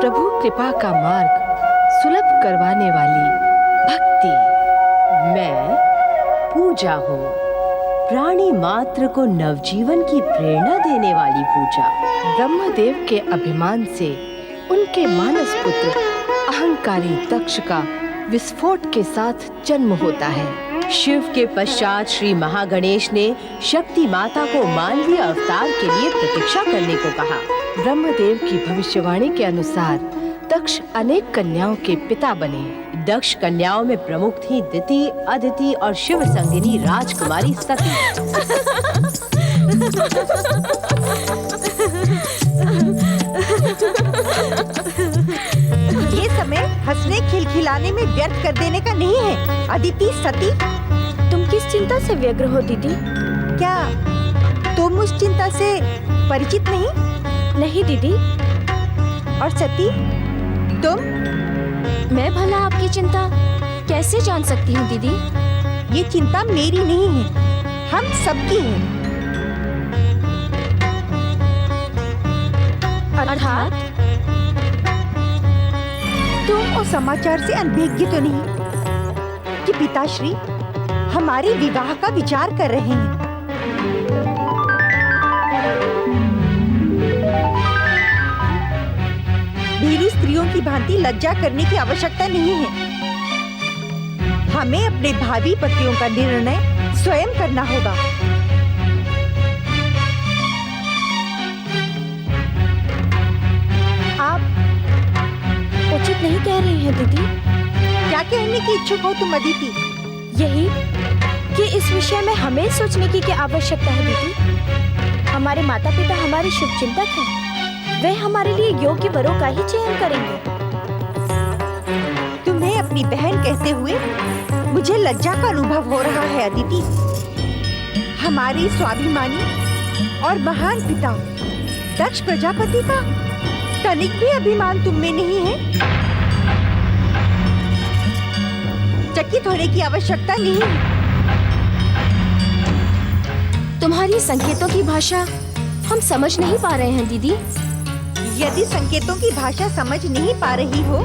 प्रभु कृपा का मार्ग सुलभ करवाने वाली भक्ति। मैं पूजा हूँ, प्राणी मात्र को नवजीवन की प्रेरणा देने वाली पूजा। ब्रह्मदेव के अभिमान से उनके मानस पुत्र अहंकारी दक्ष का विस्फोट के साथ जन्म होता है। शिव के पश्चात श्री महागणेश ने शक्ति माता को मानवीय अवतार के लिए प्रतीक्षा करने को कहा। ब्रह्मदेव की भविष्यवाणी के अनुसार दक्ष अनेक कन्याओं के पिता बने। दक्ष कन्याओं में प्रमुख थी दिति, अदिति और शिव संगिनी राजकुमारी सती। ये समय हंसने खिलखिलाने में व्यर्थ कर देने का नहीं है। अदिति, सती, तुम किस चिंता से व्यग्र हो दीदी? क्या तुम उस चिंता से परिचित नहीं? नहीं दीदी। और सती, तुम? मैं भला आपकी चिंता कैसे जान सकती हूँ दीदी? ये चिंता मेरी नहीं है, हम सबकी है। अर्थात तुम उस समाचार से अनभिज्ञ तो नहीं कि पिताश्री हमारे विवाह का विचार कर रहे हैं? मेरी स्त्रियों की भांति लज्जा करने की आवश्यकता नहीं है। हमें अपने भावी पतियों का निर्णय स्वयं करना होगा। आप उचित नहीं कह रही हैं दीदी। क्या कहने की इच्छुक हो तुम अदिति? यही कि इस विषय में हमें सोचने की क्या आवश्यकता है दीदी। हमारे माता पिता हमारे शुभचिंतक हैं। वे हमारे लिए योग्य वरों का ही चयन करेंगे। तुम्हें अपनी बहन कहते हुए मुझे लज्जा का अनुभव हो रहा है अदिति। हमारे स्वाभिमानी और महान पिता दक्ष प्रजापति का तनिक भी अभिमान तुम में नहीं है। चकित होने की आवश्यकता नहीं है। तुम्हारी संकेतों की भाषा हम समझ नहीं पा रहे हैं दीदी। यदि संकेतों की भाषा समझ नहीं पा रही हो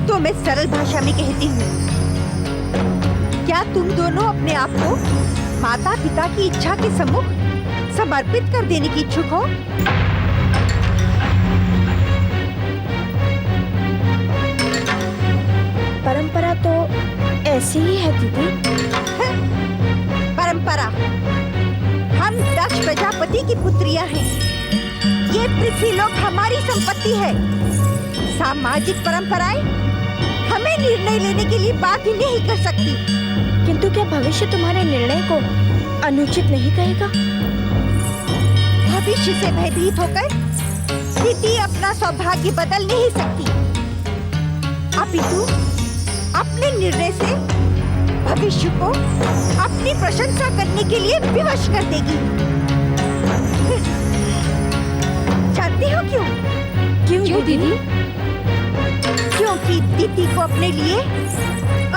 तो मैं सरल भाषा में कहती हूँ। क्या तुम दोनों अपने आप को माता पिता की इच्छा के सम्मुख समर्पित कर देने की इच्छुक हो? परंपरा तो ऐसी ही है दीदी। परंपरा? हम दक्ष प्रजापति की पुत्रियां हैं। ये पृथ्वीलोक हमारी संपत्ति है। सामाजिक परंपराएं हमें निर्णय लेने के लिए बाध्य नहीं कर सकती। किंतु क्या भविष्य तुम्हारे निर्णय को अनुचित नहीं कहेगा? भविष्य से भयभीत होकर स्थिति अपना सौभाग्य बदल नहीं सकती। अपितु अपने निर्णय से भविष्य को अपनी प्रशंसा करने के लिए विवश कर देगी। जानती हो क्यों? क्यों दीदी? क्योंकि दिति को अपने लिए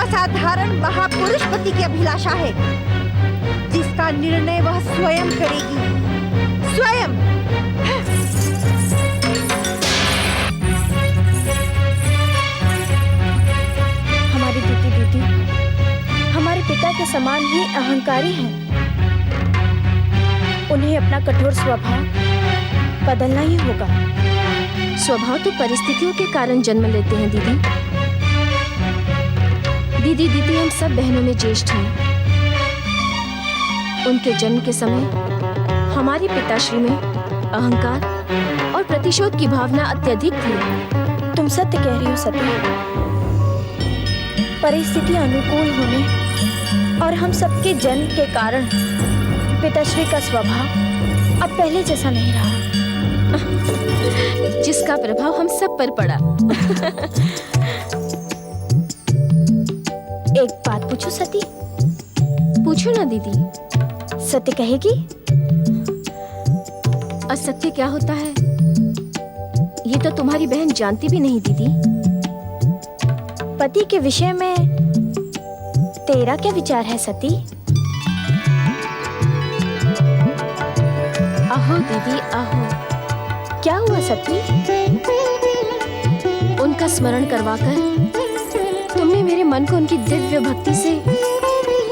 असाधारण महापुरुष पति की अभिलाषा है, जिसका निर्णय वह स्वयं करेगी। स्वयं। हमारी दीदी हमारे पिता के समान ही अहंकारी हैं। उन्हें अपना कठोर स्वभाव बदलना ही होगा। स्वभाव तो परिस्थितियों के कारण जन्म लेते हैं दीदी। दीदी हम सब बहनों में ज्येष्ठ हैं। उनके जन्म के समय हमारी पिताश्री में अहंकार और प्रतिशोध की भावना अत्यधिक थी। तुम सत्य कह रही हो सती। परिस्थिति अनुकूल होने और हम सबके जन्म के कारण पिताश्री का स्वभाव अब पहले जैसा नहीं रहा, जिसका प्रभाव हम सब पर पड़ा। एक बात पूछूं सती? पूछो ना दीदी। सत्य कहेगी? असत्य क्या होता है ये तो तुम्हारी बहन जानती भी नहीं दीदी। पति के विषय में तेरा क्या विचार है सती? आहो दीदी आहो। क्या हुआ सती? स्मरण करवाकर तुमने मेरे मन को उनकी दिव्य भक्ति से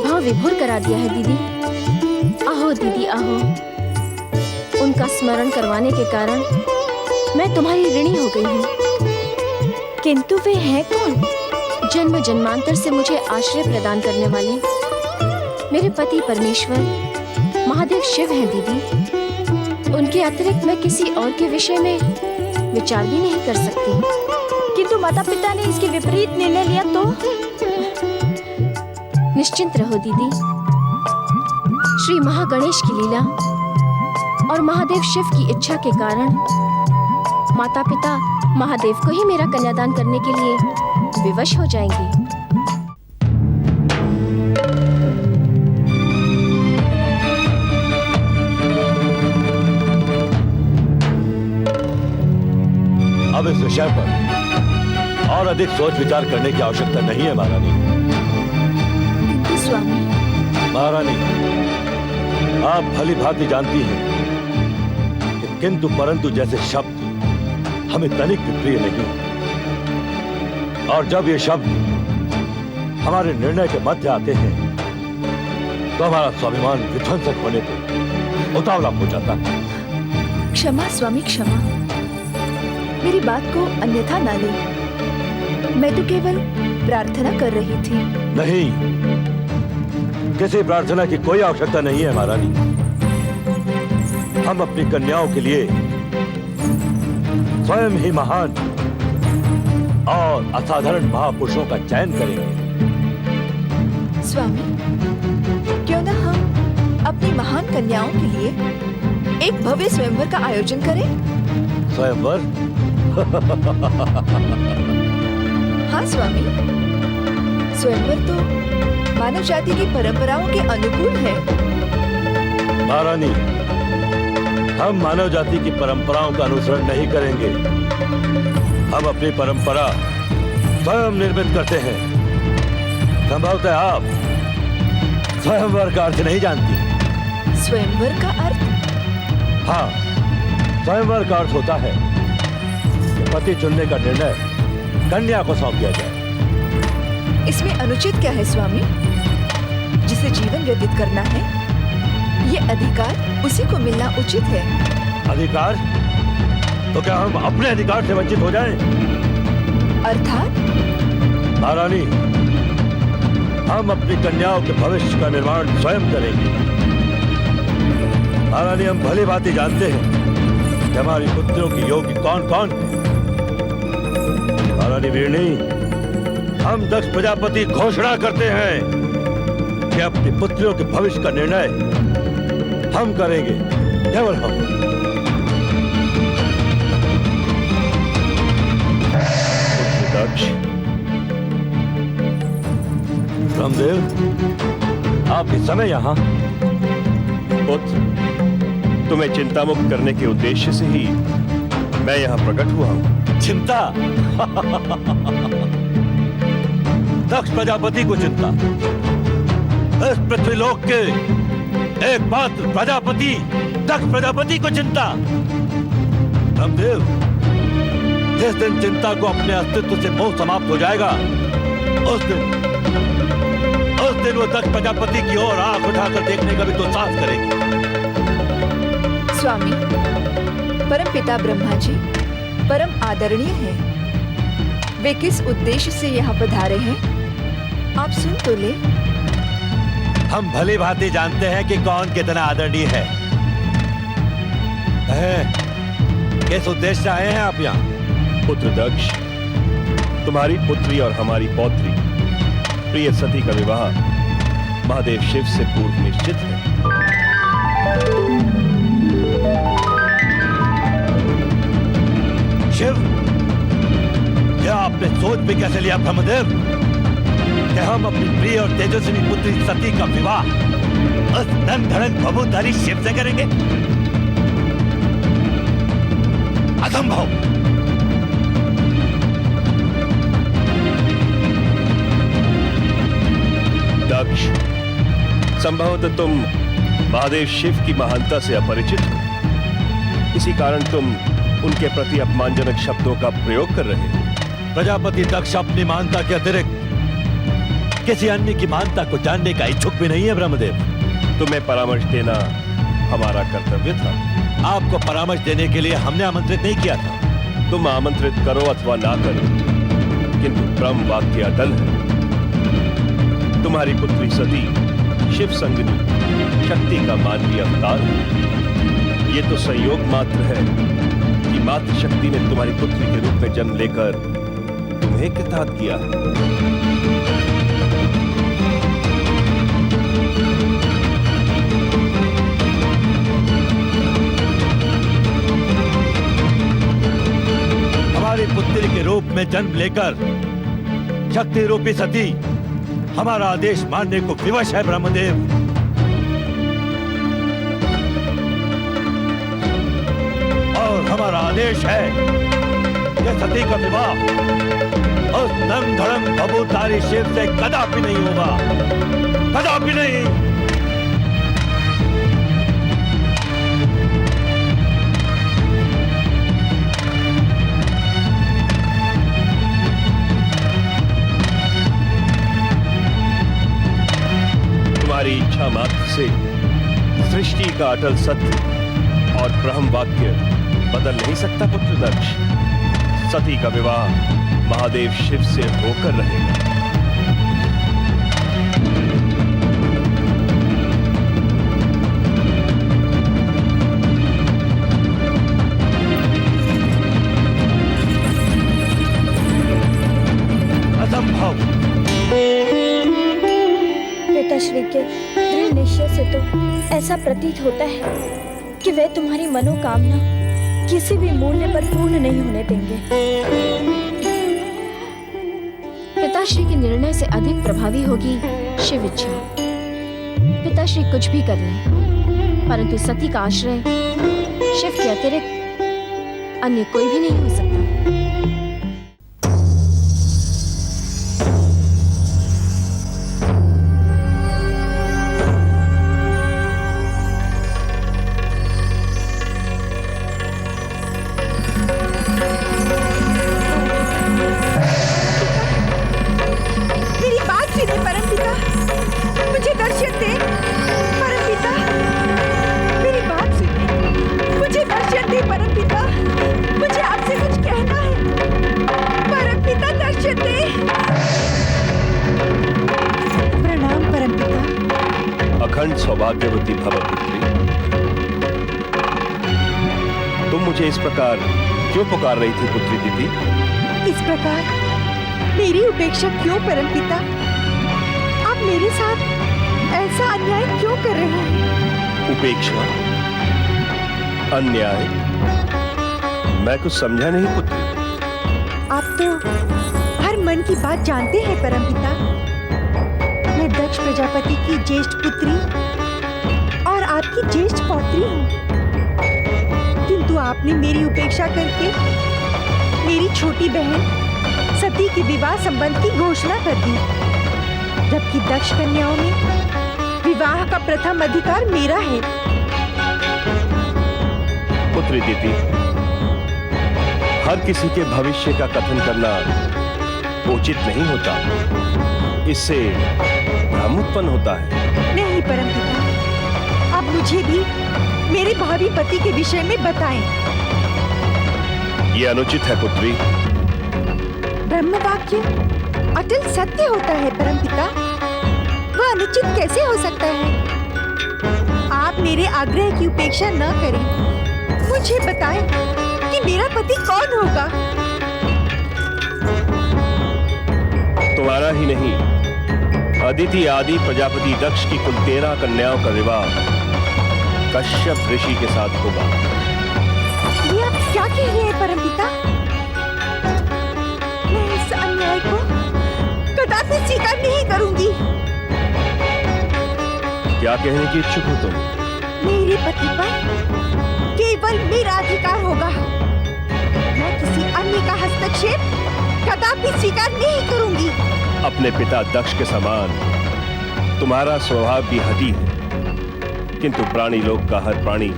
भाव विभोर करा दिया है दीदी। आहो दीदी आहो। उनका स्मरण करवाने के कारण मैं तुम्हारी ऋणी हो गई हूँ। किंतु वे हैं कौन? जन्म जन्मांतर से मुझे आश्रय प्रदान करने वाले मेरे पति परमेश्वर महादेव शिव हैं दीदी। उनके अतिरिक्त मैं किसी और के विषय में विचार भी नहीं कर सकती। किंतु माता पिता ने इसके विपरीत निर्णय लिया तो? निश्चिंत रहो दीदी। श्री महागणेश की लीला और महादेव शिव की इच्छा के कारण माता पिता महादेव को ही मेरा कन्यादान करने के लिए विवश हो जाएंगे। अब इस विषय पर और अधिक सोच विचार करने की आवश्यकता नहीं है महारानी। किंतु स्वामी। महारानी, आप भली भांति जानती हैं कि किंतु परंतु जैसे शब्द हमें तनिक भी प्रिय नहीं, और जब ये शब्द हमारे निर्णय के मध्य आते हैं तो हमारा स्वाभिमान विध्वंसक होने पर उतावला हो जाता है। क्षमा स्वामी क्षमा, मेरी बात को अन्यथा ना ले। मैं तो केवल प्रार्थना कर रही थी। नहीं, किसी प्रार्थना की कोई आवश्यकता नहीं है महारानी। हम अपनी कन्याओं के लिए स्वयं ही महान और असाधारण महापुरुषों का चयन करेंगे। स्वामी, क्यों ना हम अपनी महान कन्याओं के लिए एक भव्य स्वयंवर का आयोजन करें? स्वयंवर? हाँ स्वामी, स्वयंवर तो मानव जाति की परंपराओं के अनुकूल है। महारानी, हम मानव जाति की परंपराओं का अनुसरण नहीं करेंगे। हम अपनी परंपरा स्वयं निर्मित करते हैं। संभवतः आप स्वयंवर का अर्थ नहीं जानती। स्वयंवर का अर्थ? हाँ, स्वयंवर का अर्थ होता है कि पति चुनने का निर्णय कन्या को सौंप दिया जाए। इसमें अनुचित क्या है स्वामी? जिसे जीवन व्यतीत करना है, ये अधिकार उसी को मिलना उचित है। अधिकार? तो क्या हम अपने अधिकार से वंचित हो जाएं? अर्थात? महारानी, हम अपनी कन्याओं के भविष्य का निर्माण स्वयं करेंगे। महारानी, हम भली भांति जानते हैं कि हमारी पुत्रियों की योग्य कौन कौन है। महारानी वीरनी, हम दक्ष प्रजापति घोषणा करते हैं कि अपनी पुत्रियों के भविष्य का निर्णय हम करेंगे, केवल हम। दक्ष, रामदेव, आप इस समय यहाँ? पुत्र, तुम्हें चिंता मुक्त करने के उद्देश्य से ही मैं यहाँ प्रकट हुआ हूँ। चिंता? दक्ष प्रजापति को चिंता? इस पृथ्वीलोक के एकमात्र प्रजापति दक्ष प्रजापति को चिंता? रामदेव, जिस दिन चिंता को अपने अस्तित्व से मोह समाप्त हो जाएगा, उस दिन वो दक्ष प्रजापति की ओर आंख उठाकर देखने का भी तो साहस करेगी। स्वामी, परम पिता ब्रह्मा जी परम आदरणीय हैं। वे किस उद्देश्य से यहाँ पधारे हैं, आप सुन तो ले। हम भली भांति जानते हैं कि कौन कितना आदरणीय है। किस उद्देश्य से आए हैं आप यहाँ? पुत्र दक्ष, तुम्हारी पुत्री और हमारी पौत्री प्रिय सती का विवाह महादेव शिव से पूर्व निश्चित है। शिव? क्या आपने सोच भी कैसे लिया ब्रह्मदेव कि हम अपनी प्रिय और तेजस्विनी पुत्री सती का विवाह उस धन धड़क बबूधारी शिव से करेंगे? असंभव। दक्ष, संभवतः तुम महादेव शिव की महानता से अपरिचित हो। इसी कारण तुम उनके प्रति अपमानजनक शब्दों का प्रयोग कर रहे हो। प्रजापति दक्ष अपनी मानता के अतिरिक्त किसी अन्य की मानता को जानने का इच्छुक भी नहीं है ब्रह्मदेव। तुम्हें परामर्श देना हमारा कर्तव्य था। आपको परामर्श देने के लिए हमने आमंत्रित नहीं किया था। तुम आमंत्रित करो अथवा ना करो, किंतु ब्रह्म वाक्य अटल है। तुम्हारी पुत्री सती शिव संगिनी शक्ति का मानवीय अवतार है। ये तो संयोग मात्र है कि मातृ शक्ति ने तुम्हारी पुत्री के रूप में जन्म लेकर तुम्हें कृतार्थ किया है। हमारी पुत्री के रूप में जन्म लेकर शक्ति रूपी सती हमारा आदेश मानने को विवश है ब्रह्मदेव। और हमारा आदेश है कि सती का विवाह उस नंग धड़ंग भभूतारी शिव से कदापि नहीं होगा, कदापि नहीं। तुम्हारी इच्छा मात्र से सृष्टि का अटल सत्य और ब्रह्म वाक्य बदल नहीं सकता पुत्र दक्ष। सती का विवाह महादेव शिव से होकर रहेगा। असंभव। पिताश्री के दृढ़ निश्चय से तो ऐसा प्रतीत होता है कि वे तुम्हारी मनोकामना किसी भी मूल्य पर पूर्ण नहीं होने देंगे। पिताश्री के निर्णय से अधिक प्रभावी होगी शिव इच्छा। पिताश्री कुछ भी कर लें, परंतु सती का आश्रय शिव के अतिरिक्त अन्य कोई भी नहीं हो सकता। अखंड सौभाग्यवती भव पुत्री। तुम मुझे इस प्रकार क्यों पुकार रही थी पुत्री दीदी? इस प्रकार मेरी उपेक्षा क्यों परमपिता? आप मेरे साथ ऐसा अन्याय क्यों कर रहे हैं? उपेक्षा? अन्याय? मैं कुछ समझा नहीं पुत्री। आप तो हर मन की बात जानते हैं परमपिता। मैं दक्ष प्रजापति की ज्येष्ठ पुत्री और आपकी ज्येष्ठ पौत्री हूँ, किंतु आपने मेरी उपेक्षा करके मेरी छोटी बहन सती के विवाह संबंध की घोषणा कर दी, जबकि दक्ष कन्याओं में विवाह का प्रथम अधिकार मेरा है। पुत्री दीदी, हर किसी के भविष्य का कथन करना उचित नहीं होता। इससे भ्रम उत्पन्न होता है। नहीं परमपिता, अब मुझे भी मेरे भावी पति के विषय में बताएं। यह अनुचित है पुत्री। ब्रह्म वाक्य अटल सत्य होता है परमपिता, वह अनुचित कैसे हो सकता है? आप मेरे आग्रह की उपेक्षा न करें, मुझे बताएं कि मेरा पति कौन होगा। तुम्हारा ही नहीं, अदिति आदि प्रजापति दक्ष की कुल 13 कन्याओं का विवाह कश्यप ऋषि के साथ होगा। ये आप क्या कह रहे हैं परमपिता? मैं इस अन्याय को कदापि स्वीकार नहीं करूंगी। क्या कहने की इच्छुक हो तुम? मेरे पति पर केवल मेरा अधिकार होगा। मैं किसी अन्य का हस्तक्षेप कदापि स्वीकार नहीं करूंगी। अपने पिता दक्ष के समान तुम्हारा स्वभाव भी हठी है, किंतु प्राणी लोक का हर प्राणी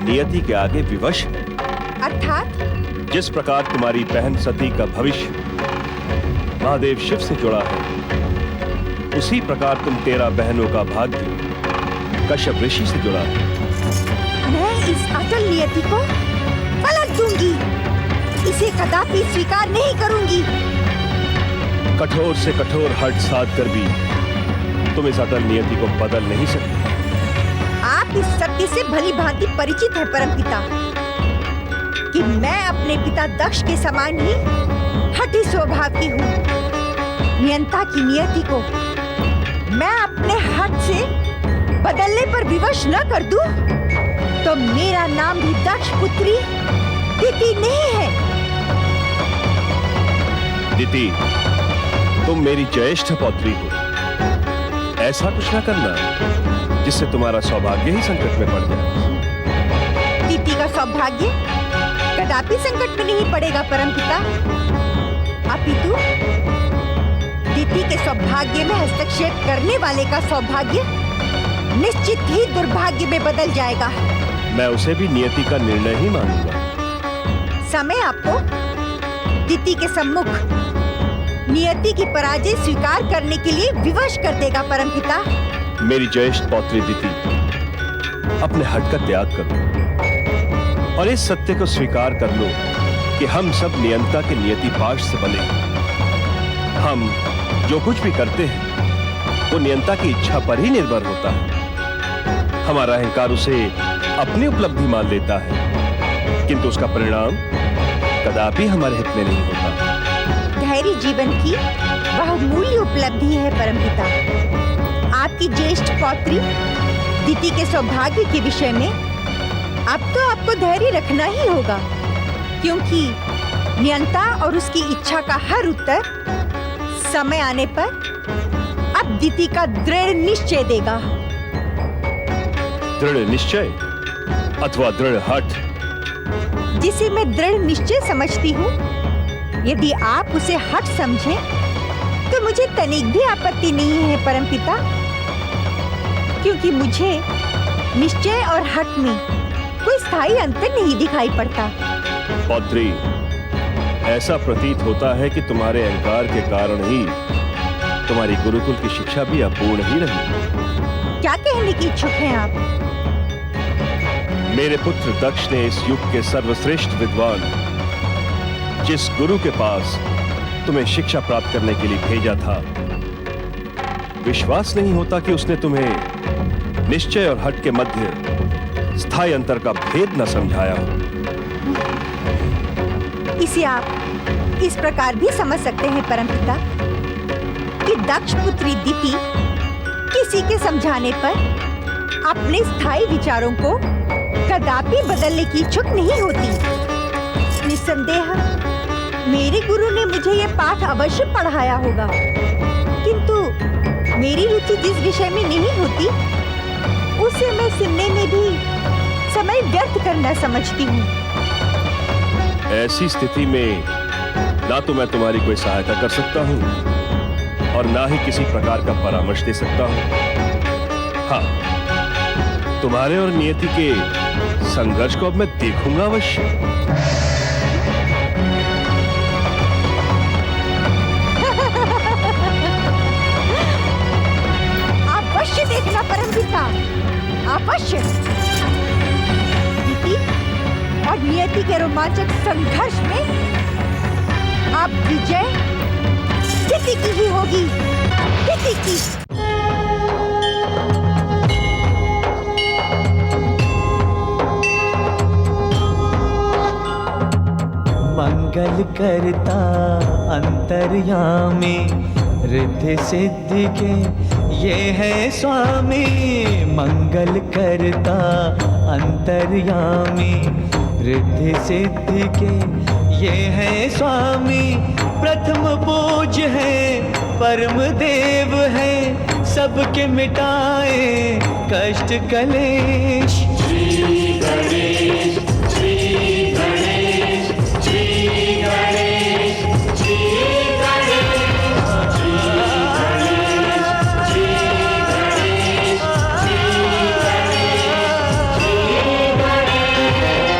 नियति के आगे विवश है। अर्थात जिस प्रकार तुम्हारी बहन सती का भविष्य महादेव शिव से जुड़ा है, उसी प्रकार तुम 13 बहनों का भाग्य कश्यप ऋषि से जुड़ा है। मैं इस अटल नियति को पलट दूंगी, इसे कदापि स्वीकार नहीं करूंगी। कठोर से कठोर हट साध कर भी तुम इस अटल नियति को बदल नहीं सकते। आप इस सत्य से भली भांति परिचित हैं परमपिता कि मैं अपने पिता दक्ष के समान ही हठी स्वभाव की हूँ। नियंता की नियति को मैं अपने हट से बदलने पर विवश न कर दूं, तो मेरा नाम भी दक्ष पुत्री दिति नहीं है। दिति, तुम मेरी ज्येष्ठ पौत्री हो। ऐसा कुछ न करना जिससे तुम्हारा सौभाग्य ही संकट में पड़ जाए। दिति का सौभाग्य कदापि संकट में नहीं पड़ेगा परमपिता, अपितु दिति के सौभाग्य में हस्तक्षेप करने वाले का सौभाग्य निश्चित ही दुर्भाग्य में बदल जाएगा। मैं उसे भी नियति का निर्णय ही मानूंगा। समय आपको दिति के सम्मुख नियति की पराजय स्वीकार करने के लिए विवश कर देगा परमपिता। मेरी ज्येष्ठ पौत्री दिति, अपने हट का त्याग करो और इस सत्य को स्वीकार कर लो कि हम सब नियंता के नियति पाश से बने। हम जो कुछ भी करते हैं वो नियंता की इच्छा पर ही निर्भर होता है। हमारा अहंकार उसे अपनी उपलब्धि मान लेता है, किंतु उसका परिणाम कदापि हमारे हित में नहीं होता। धैर्य जीवन की बहुमूल्य उपलब्धि है परमपिता। आपकी ज्येष्ठ पौत्री दिति के सौभाग्य के विषय में अब तो आपको धैर्य रखना ही होगा, क्योंकि नियंता और उसकी इच्छा का हर उत्तर समय आने पर अब दिति का दृढ़ निश्चय देगा। दृढ़ निश्चय अथवा दृढ़ हठ, जिसे मैं दृढ़ निश्चय समझती हूँ, यदि आप उसे हठ समझें तो मुझे तनिक भी आपत्ति नहीं है परमपिता, क्योंकि मुझे निश्चय और हठ में कोई स्थायी अंतर नहीं दिखाई पड़ता। पौत्री, ऐसा प्रतीत होता है कि तुम्हारे अहंकार के कारण ही तुम्हारी गुरुकुल की शिक्षा भी अपूर्ण ही रही। क्या कहने की इच्छुक हैं आप? मेरे पुत्र दक्ष ने इस युग के सर्वश्रेष्ठ विद्वान जिस गुरु के पास तुम्हें शिक्षा प्राप्त करने के लिए भेजा था, विश्वास नहीं होता कि उसने तुम्हें निश्चय और हठ के मध्य स्थायी अंतर का भेद न समझाया हो। इसे आप इस प्रकार भी समझ सकते हैं परमपिता कि दक्ष पुत्री दिति किसी के समझाने पर अपने स्थायी विचारों को कदापि बदलने की इच्छुक नहीं होती। निस्संदेह मेरे गुरु ने मुझे यह पाठ अवश्य पढ़ाया होगा, किंतु मेरी रुचि जिस विषय में नहीं होती उसे मैं सुनने में भी समय व्यर्थ करना समझती हूँ। ऐसी स्थिति में ना तो मैं तुम्हारी कोई सहायता कर सकता हूँ और ना ही किसी प्रकार का परामर्श दे सकता हूँ। हाँ, तुम्हारे और नियति के संघर्ष को अब मैं देखूंगा अवश्य। अवश्य देखना परमपिता, अवश्य। दिति और नियति के रोमांचक संघर्ष में अब विजय दिति की ही होगी, दिति की। मंगल करता अंतर्यामी, रिद्धि सिद्धि के ये है स्वामी। मंगल करता अंतर्यामी, रिद्धि सिद्धि के ये है स्वामी। प्रथम पूज्य है, परम देव है, सबके मिटाए कष्ट कलेश। श्री गणेश, श्री गणेश, श्री गणेश, श्री गणेश, श्री गणेश, श्री गणेश, श्री गणेश, श्री गणेश।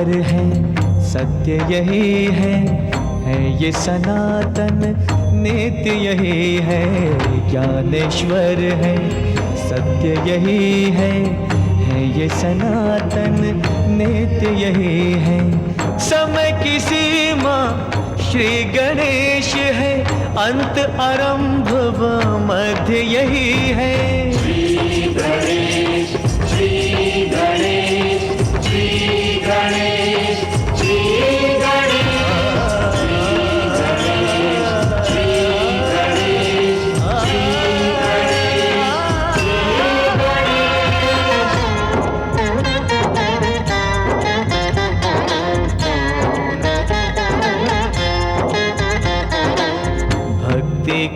ज्ञानेश्वर है, सत्य यही है ये सनातन नित्य यही है। ज्ञानेश्वर है, सत्य यही है ये सनातन नित्य यही है। समय की सीमा श्री गणेश है, अंत आरंभ व मध्य यही है। श्री गणेश, श्री गणेश, श्री गणेश, श्री गणेश,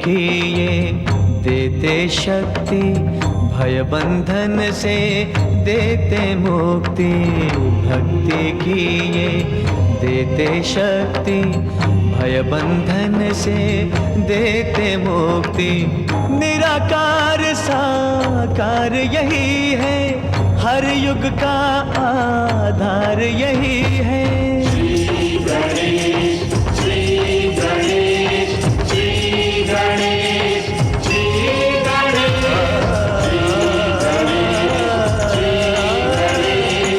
की ये देते शक्ति, भय बंधन से देते मुक्ति। भक्ति की ये देते शक्ति, भय बंधन से देते मुक्ति। निराकार साकार यही है, हर युग का आधार यही है। श्री गणेश, श्री गणेश, श्री गणेश, श्री गणेश, श्री गणेश, श्री गणेश,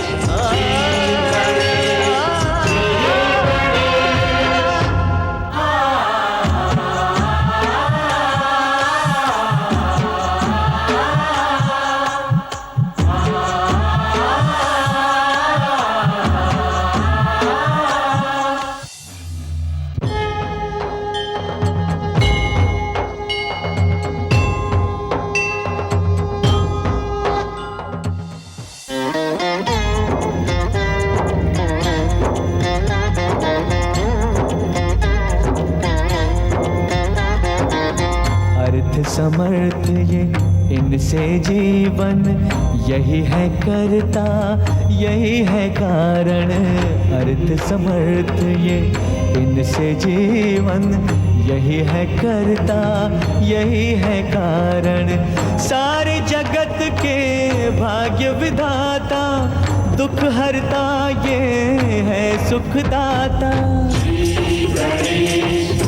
समर्थ ये इनसे जीवन, यही है करता यही है कारण। अर्थ समर्थ ये इनसे जीवन, यही है करता यही है कारण। सारे जगत के भाग्य विधाता, दुख हरता ये है सुखदाता। श्री गणेश,